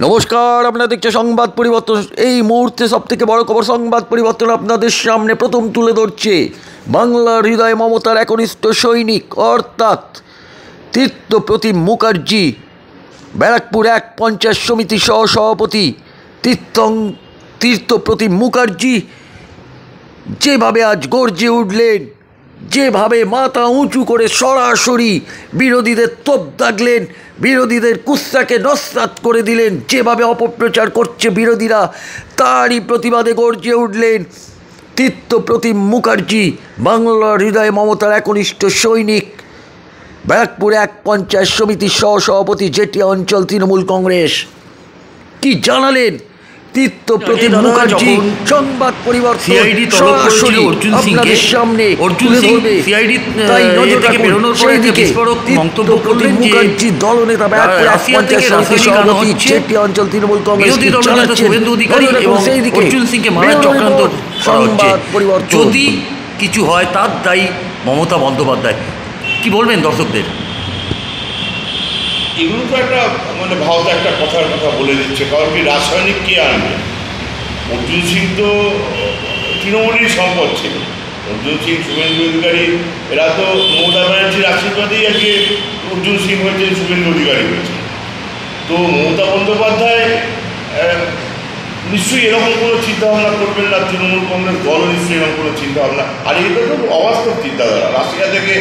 নমস্কার, আপনারা দেখছেন সংবাদ পরিবর্তন। এই মুহূর্তে সবথেকে বড় খবর সংবাদ পরিবর্তন আপনাদের সামনে প্রথম তুলে ধরছে বাংলার হৃদয় মমতার একনিষ্ঠ সৈনিক অর্থাৎ তীর্থপ্রতিম মুখার্জি, ব্যারাকপুর এক পঞ্চায়েত সমিতি সহসভাপতি তীর্থপ্রতিম মুখার্জি যেভাবে আজ গর্জে উঠলেন, যেভাবে মাথা উঁচু করে সরাসরি বিরোধীদের তোপ দাগলেন, বিরোধীদের কুৎসাকে নস্যাৎ করে দিলেন, যেভাবে অপপ্রচার করছে বিরোধীরা তারই প্রতিবাদে গর্জে উঠলেন তীর্থপ্রতিম মুখার্জি, বাংলার হৃদয় মমতার একনিষ্ঠ সৈনিক, ব্যারাকপুর এক পঞ্চায়েত সমিতির সহসভাপতি, জেটিয়া অঞ্চল তৃণমূল কংগ্রেস। কি জানালেন তীর্থপ্রতিম মুখার্জি? সংবাদ পরিবর্তন সরাসরি আপনাদের সামনে তুলে ধরবে, তাই নজর রাখুন সেই দিকে। তীর্থপ্রতিম মুখার্জি দলনেতা, ব্যারাকপুর এক পঞ্চায়েত সমিতির সভাপতি, জেটিয়া অঞ্চল তৃণমূল কংগ্রেস কি জানাচ্ছেন, নজর রাখুন সেই দিকে। সংবাদ পরিবর্তন। যদি কিছু হয় তার দায়ী মমতা বন্দ্যোপাধ্যায়, কি বলবেন দর্শকদের? এগুলো তো একটা ভারত একটা কথার কথা বলে দিচ্ছে, কারণ কি রাসায়নিক কে আনবে? অর্জুন সিং তো তৃণমূলেরই সম্পদ ছিল। অর্জুন সিং, শুভেন্দু অধিকারী এরা তো মমতা ব্যানার্জির আশীর্বাদেই আজকে অর্জুন সিং হয়েছে, শুভেন্দু অধিকারী হয়েছে। তো মমতা বন্দ্যোপাধ্যায় নিশ্চয়ই এরকম কোনো চিন্তাভাবনা করবেন না, তৃণমূল কংগ্রেস দলও নিশ্চয়ই এরকম কোনো চিন্তাভাবনা। আর এটা তো অবাস্তব চিন্তাধারা। রাশিয়া থেকে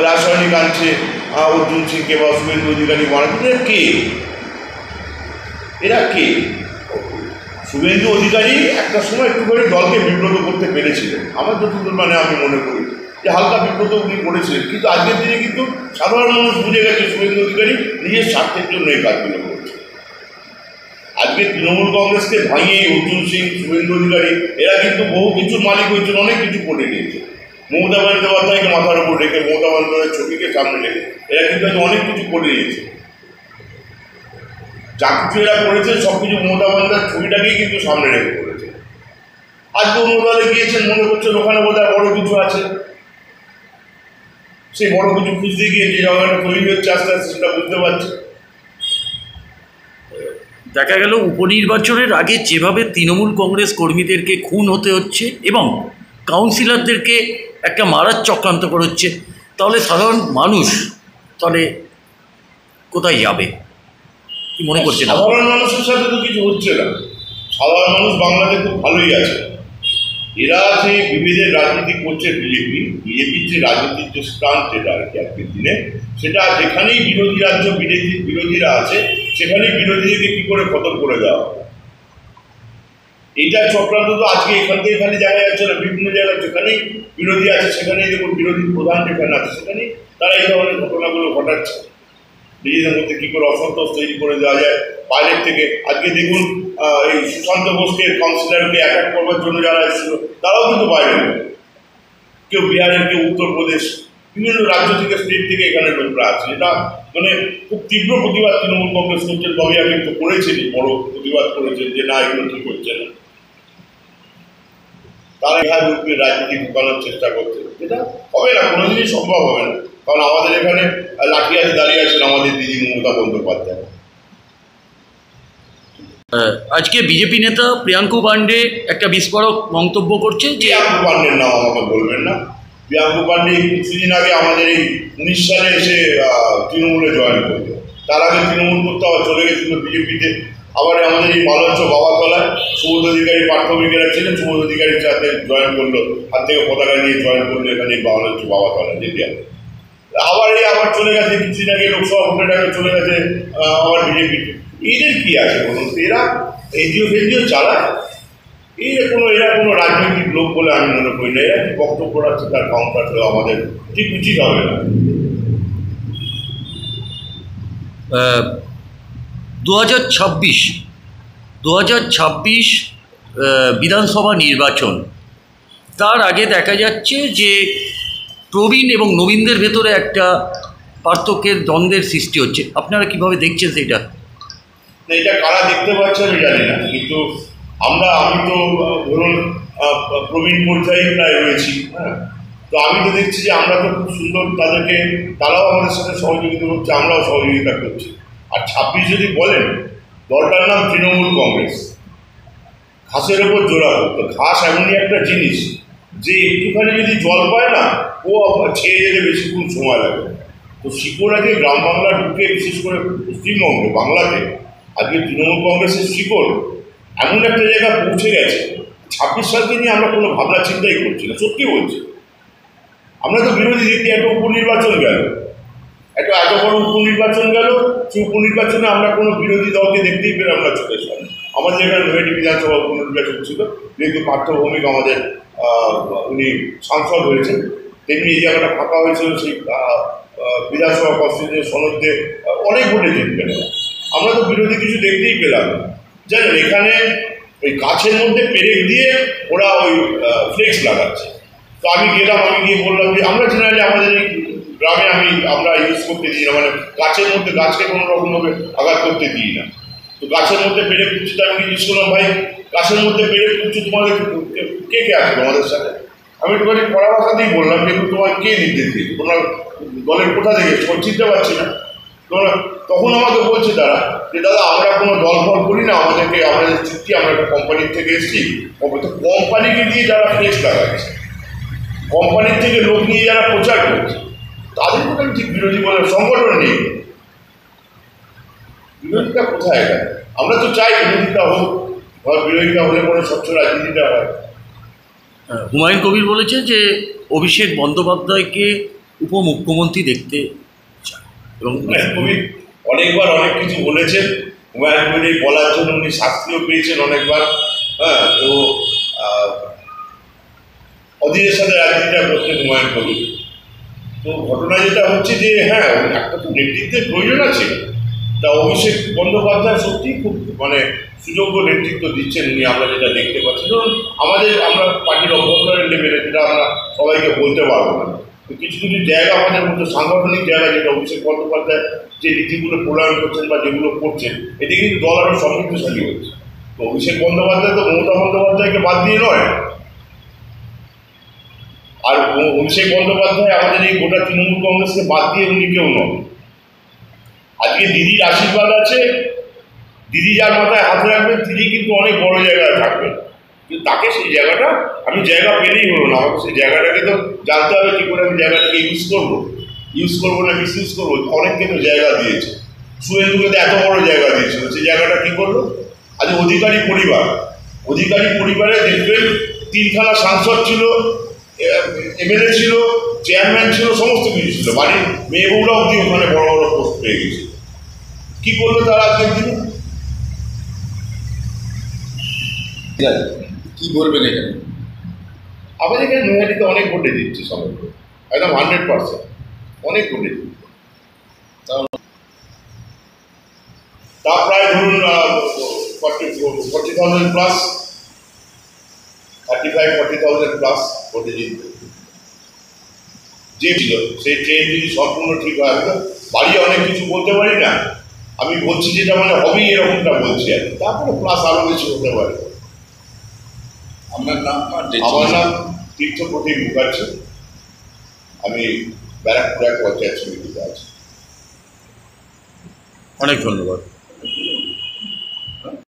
রাসায়নিক আনছে অর্জুন সিংকে বা শুভেন্দু অধিকারী বানাতে, কে এরা? কে? শুভেন্দু অধিকারী একটা সময় একটুখানি দলকে বিব্রত করতে পেরেছিলেন, আমার যতদূর আমি মনে করি যে হালকা বিব্রত উনি করেছিলেন, কিন্তু আজকের দিনে কিন্তু সাধারণ মানুষ বুঝে গেছে শুভেন্দু অধিকারী নিজের স্বার্থের জন্য এই কাজগুলো করছে। আজকে তৃণমূল কংগ্রেসকে ভাঙিয়ে অর্জুন সিং, শুভেন্দু অধিকারী এরা কিন্তু বহু কিছুর মালিক হয়েছেন, অনেক কিছু করে নিয়েছে। মমতা বন্দ্যোপাধ্যায়কে মাথার উপর রেখে, মমতা বন্দ্যোপাধ্যায়ের ছবিকে সামনে রেখে এরা কিন্তু অনেক কিছু করে নিয়েছে। যা কিছু এরা করেছে সব কিছু মমতা বন্দ্যোপাধ্যায়ের ছবিটাকেই কিন্তু সামনে রেখে করেছে। আজকে অন্য দলে গিয়েছেন, মনে করছেন ওখানে বোধহয় বড় কিছু আছে, সেই বড় কিছু খুঁজতে গিয়ে যে জায়গাটা তৈরি হচ্ছে আস্তে আস্তে সেটা বুঝতে পারছে। দেখা গেল উপনির্বাচনের আগে যেভাবে তৃণমূল কংগ্রেস কর্মীদেরকে খুন হতে হচ্ছে এবং কাউন্সিলরদেরকে একটা মারার চক্রান্ত করা হচ্ছে, তাহলে সাধারণ মানুষ তাহলে কোথায় যাবে, কি মনে করছেন? সাধারণ মানুষের সাথে তো কিছু হচ্ছে না। সাধারণ মানুষ বাংলাতে খুব ভালোই আছে। এরা যে বিভেদের রাজনীতি করছে বিজেপির যে রাজনীতির যে স্টান্ট যেটা আর কি আজকের দিনে, সেটা যেখানেই বিরোধী রাজ্য বিরোধীরা আছে সেখানেই বিরোধীদেরকে কী করে খতম করে দেওয়া হবে, এইটা চক্রান্ত তো আজকে এখান থেকে খালি দেখা যাচ্ছে না, বিভিন্ন জায়গায় যেখানেই বিরোধী আছে সেখানেই দেখুন, বিরোধী প্রধান যেখানে আছে সেখানেই তারা এই ধরনের ঘটনাগুলো ঘটাচ্ছে। নিজেদের মধ্যে কী করে অসন্তোষ তৈরি করে দেওয়া যায় বাইরের থেকে। আজকে দেখুন এই সুশান্ত ঘোষকে কাউন্সিলরকে অ্যাটাক করবার জন্য যারা এসেছিল তারাও কিন্তু বাইরে, কেউ বিহারের, কেউ উত্তরপ্রদেশ, বিভিন্ন রাজ্য থেকে, স্টেট থেকে এখানে লোকরা আছে। এটা খুব তীব্র প্রতিবাদ তৃণমূল কংগ্রেস করছেন। ববি আগে তো করেছেন, বড় প্রতিবাদ করেছেন যে না এগুলো ঠিক হচ্ছে না। তারা বিহার রূপের রাজনীতি ঢুকানোর চেষ্টা করছে, এটা হবে না, কোনোদিনই সম্ভব হবে না। কারণ আমাদের এখানে লাঠিয়াতে দাঁড়িয়ে আছেন আমাদের দিদি মমতা বন্দ্যোপাধ্যায়। আজকে বিজেপি নেতা প্রিয়াঙ্কু পাণ্ডে একটা বিস্ফোরক মন্তব্য করছে যে, প্রিয়াঙ্কু পাণ্ডের নাম আমাকে বলবেন না। প্রিয়াঙ্কু পাণ্ডে কিছুদিন আগে আমাদের এই 19 সালে এসে তৃণমূলে জয়েন করলো। তার আগে তৃণমূল করতে আবার চলে গেছিল বিজেপিতে। আবার আমাদের এই মালঞ্চ বাবাতলায় সুবোধ অধিকারী প্রাথমিকেরা ছিলেন, সুবোধ অধিকারীর সাথে জয়েন করলো, হাত থেকে পতাকা নিয়ে জয়েন করলো এখানে মালঞ্চ বাবাতলায় যেটা। আবার চলে গেছে কিছুদিন আগে লোকসভা ভোটের আগে চলে গেছে আবার বিজেপিতে। এদের কি আছে বলুন? এরা এনজিও চালায়, এরা কোনো রাজনৈতিক লোক বলে আমি মনে করি না। এরা কি বক্তব্য রাখছে তার কাউন্টার দেওয়া আমাদের ঠিক উচিত হবে না। 2026 বিধানসভা নির্বাচন, তার আগে দেখা যাচ্ছে যে প্রবীণ এবং নবীনদের ভেতরে একটা পার্থক্যের দ্বন্দ্বের সৃষ্টি হচ্ছে। আপনারা কিভাবে দেখছেন সেটা? না, এটা কারা দেখতে পাচ্ছে আমি জানি না, কিন্তু আমি তো ধরুন প্রবীণ পর্যায়ে প্রায় রয়েছি, হ্যাঁ। তো আমি তো দেখছি যে আমরা তো খুব সুন্দর তারাও আমাদের সাথে সহযোগিতা করছে, আমরাও সহযোগিতা করছি। আর 26 যদি বলেন দলটার নাম তৃণমূল কংগ্রেস। ঘাসের ওপর জোড়া করতো। ঘাস এমনই একটা জিনিস যে একটুখানি যদি জল পায় না, ও ছেড়ে যেতে বেশিক্ষণ সময় লাগে। তো শিকড় আগে গ্রাম বাংলার ঢুকে, বিশেষ করে পশ্চিমবঙ্গে, বাংলাতে আজকে তৃণমূল কংগ্রেসের শিকড় এমন একটা জায়গায় পৌঁছে গেছে, 26 সালকে নিয়ে আমরা কোনো ভাবনা চিন্তাই করছি না। সত্যি বলছি, আমরা তো বিরোধী দিকে একটা উপনির্বাচন গেল, একটা এত বড় উপনির্বাচন গেল, সেই উপনির্বাচনে আমরা কোনো বিরোধী দলকে দেখতেই পেলাম না চোখের সামনে। আমাদের এখানে নৈহাটি বিধানসভা উপনির্বাচন ছিল, যেহেতু পার্থ ভৌমিক আমাদের উনি সাংসদ হয়েছেন, তেমনি এই জায়গাটা ফাঁকা হয়েছিল। সেই বিধানসভা কনস্টিটিউশনের সনদে অনেক ভোটে জিতবেন। আমরা তো বিরোধী কিছু দেখতেই পেলাম না। জানেন, এখানে ওই গাছের মধ্যে পেরেক দিয়ে ওরা ওই ফ্লেক্স লাগাচ্ছে। তো আমি গেলাম, আমি গিয়ে বললাম যে আমরা জেনারেলি আমাদের এই গ্রামে আমরা ইউজ করতে দিই না, মানে গাছের মধ্যে গাছকে কোনো রকমভাবে আঘাত করতে দিই না। তো গাছের মধ্যে পেরেক পুঁচছে, তো আমি জিজ্ঞেস করলাম, ভাই গাছের মধ্যে পেরেক পুঁচছে তোমাদের কে কে আছে তোমাদের সাথে? আমি একটুখানি পড়া ভাষাতেই বললাম, কিন্তু তোমার কে নির্দেশ দিয়েছে, তোমরা দলের কোথা থেকে চিনতে পারছি না তোমরা। তখন আমাকে বলছে তারা যে দাদা আমরা কোনো দল ফল করি না, আমাদের চুক্তি, আমরা একটা কোম্পানির থেকে এসেছি। তো কোম্পানিকে দিয়ে যারা ফ্লেক্স লাগাচ্ছে, কোম্পানির থেকে লোক নিয়ে যারা প্রচার করছে, তাদের মধ্যে আমি ঠিক বিরোধী বলার সংগঠন নেই। বিরোধিতা কোথায় গেল? আমরা তো চাই বিরোধিতা হোক, বিরোধিতা হলে পরে স্বচ্ছ রাজনীতিটা হয়। হুমায়ুন কবির বলেছে যে অভিষেক বন্দ্যোপাধ্যায়কে উপমুখ্যমন্ত্রী দেখতে চায়, এবং হুমায়ুন কবির অনেকবার অনেক কিছু বলেছেন। হুমায়ুন কবির বলার জন্য উনি শাস্তিও পেয়েছেন অনেকবার। হ্যাঁ, তো অধীরের সাথে রাজনীতিটা করতেন হুমায়ুন কবির। তো ঘটনা যেটা হচ্ছে যে হ্যাঁ, একটা তো নেতৃত্বের প্রয়োজন আছে। তা অভিষেক বন্দ্যোপাধ্যায় সত্যিই খুব সুযোগ্য নেতৃত্ব দিচ্ছেন উনি, আমরা যেটা দেখতে পাচ্ছি। ধরুন আমরা পার্টির অভ্যন্তরের লেভেলে যেটা আমরা সবাইকে বলতে পারবো না, তো কিছু কিছু জায়গা আমাদের মধ্যে সাংগঠনিক জায়গা, যেটা অভিষেক বন্দ্যোপাধ্যায় যে নীতিগুলো প্রণয়ন করছেন বা যেগুলো করছেন, এতে কিন্তু দল আরও সমৃদ্ধশালী হচ্ছে। তো অভিষেক বন্দ্যোপাধ্যায় তো মমতা বন্দ্যোপাধ্যায়কে বাদ দিয়ে নয়, আর অভিষেক বন্দ্যোপাধ্যায় আমাদের এই গোটা তৃণমূল কংগ্রেসকে বাদ দিয়ে উনি কেউ নন। আজকে দিদির আশীর্বাদ আছে, দিদি যার মাথায় হাত রাখবেন তিনি কিন্তু অনেক বড় জায়গায় থাকবেন। কিন্তু তাকে সেই জায়গাটা, আমি জায়গা পেলেই হলো না, আমাকে সেই জায়গাটাকে তো জানতে হবে কী করে আমি জায়গাটাকে ইউজ করবো না মিসইউজ করবো। অনেককে তো জায়গা দিয়েছে, শুভেন্দুকে তো এত বড় জায়গা দিয়েছিল, সেই জায়গাটা কী করলো? আজ অধিকারী পরিবারে দেখবেন 3খানা সাংসদ ছিল, এমএলএ ছিল, চেয়ারম্যান ছিল, সমস্ত কিছু ছিল, বাড়ির মেয়ে বউরা অবধি ওখানে বড় বড় পোস্ট পেয়ে গেছে। কি করলো তারা আজকের দিনে? কি বলবেন এখানে? আমাদের এখানে নৈহাটিতে অনেক ভোটে দিচ্ছে, সবাই একদম 100%, অনেক ভোটে দিচ্ছে। তা প্রায় ধরুন 40,000 প্লাস, 35-40,000 প্লাস ভোটে জিতবে। যে ছিল সেই ট্রেন যদি সম্পূর্ণ ঠিক হয়, আমি তো বাড়ি অনেক কিছু বলতে পারি না, আমি বলছি যেটা হবেই এরকমটা বলছি আর কি, তারপরে প্লাস আরও বেশি হতে পারে। আপনার নাম? আমার নাম তীর্থ প্রতীক মুখার্জি, আমি ব্যারাকপুর এক পঞ্চায়েত সমিতিতে আছি। অনেক ধন্যবাদ।